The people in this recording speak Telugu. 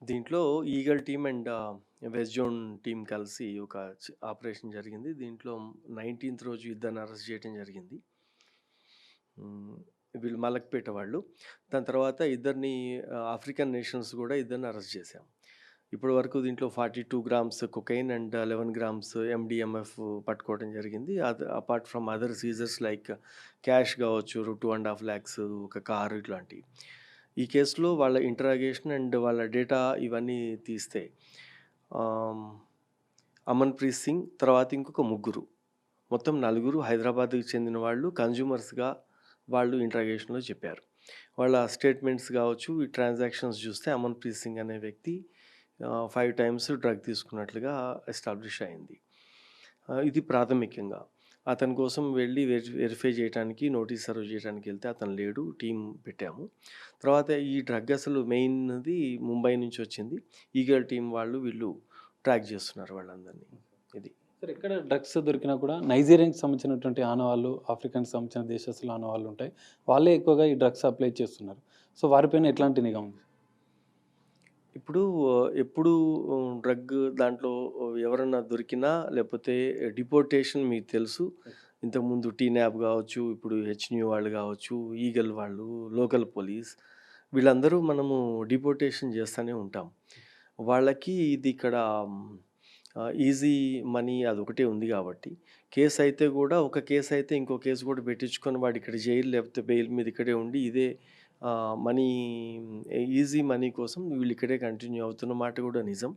దీంట్లో eagle team and west zone team కలిసి ఒక ఆపరేషన్ జరిగింది. దీంట్లో 19th రోజు ఇద్దరిని అరెస్ట్ చేయడం జరిగింది. వీళ్ళు మలక్పేట వాళ్ళు. దాని తర్వాత ఇద్దరిని ఆఫ్రికన్ నేషనల్స్ కూడా ఇద్దరిని అరెస్ట్ చేశాం. ఇప్పటి వరకు దీంట్లో 42 grams cocaine and 11 grams MDMA పట్టుకోవడం జరిగింది. Apart from other seizures like cash కావచ్చు, 2.5 lakhs, ఒక కారు ఇట్లాంటివి. ఈ కేసులో వాళ్ళ ఇంటరాగేషన్ అండ్ వాళ్ళ డేటా ఇవన్నీ తీస్తే అమన్‌ప్రీత్ సింగ్ తర్వాత ఇంకొక ముగ్గురు, మొత్తం నలుగురు హైదరాబాద్కి చెందిన వాళ్ళు కన్జ్యూమర్స్గా వాళ్ళు ఇంటరాగేషన్లో చెప్పారు. వాళ్ళ స్టేట్మెంట్స్ కావచ్చు, ఈ ట్రాన్సాక్షన్స్ చూస్తే అమన్‌ప్రీత్ సింగ్ అనే వ్యక్తి 5 times డ్రగ్ తీసుకున్నట్లుగా ఎస్టాబ్లిష్ అయింది. ఇది ప్రాథమికంగా అతని కోసం వెళ్ళి వెరిఫై చేయడానికి, నోటీస్ సర్వ్ చేయడానికి వెళ్తే అతను లేడు, టీం పెట్టాము. తర్వాత ఈ డ్రగ్ అసలు మెయిన్‌ది ముంబై నుంచి వచ్చింది. ఈగల్ టీం వాళ్ళు వీళ్ళు ట్రాక్ చేస్తున్నారు వాళ్ళందరినీ. ఇది సార్, ఎక్కడ డ్రగ్స్ దొరికినా కూడా నైజీరియాకి సంబంధించినటువంటి ఆనవాళ్ళు, ఆఫ్రికాకి సంబంధించిన దేశస్తుల ఆనవాళ్ళు ఉంటాయి. వాళ్ళే ఎక్కువగా ఈ డ్రగ్స్ సప్లై చేస్తున్నారు. సో, వారిపైన ఎట్లాంటి నిఘా ఉంది? ఇప్పుడు ఎప్పుడు డ్రగ్ దాంట్లో ఎవరన్నా దొరికినా లేకపోతే డిపోర్టేషన్ మీకు తెలుసు. ఇంతకుముందు టీన్యాబ్ కావచ్చు, ఇప్పుడు హెచ్‌న్యూ వాళ్ళు కావచ్చు, ఈగల్ వాళ్ళు, లోకల్ పోలీస్ వీళ్ళందరూ మనము డిపోర్టేషన్ చేస్తూనే ఉంటాం. వాళ్ళకి ఇది ఇక్కడ ఈజీ మనీ అదొకటే ఉంది కాబట్టి కేస్ అయితే కూడా ఒక కేస్ అయితే ఇంకో కేసు కూడా పెట్టించుకొని వాడు ఇక్కడ జైలు లేకపోతే బెయిల్ మీద ఇక్కడే ఉండి ఇదే మనీ ఈజీ మనీ కోసం వీళ్ళు ఇక్కడే కంటిన్యూ అవుతున్న మాట కూడా నిజం.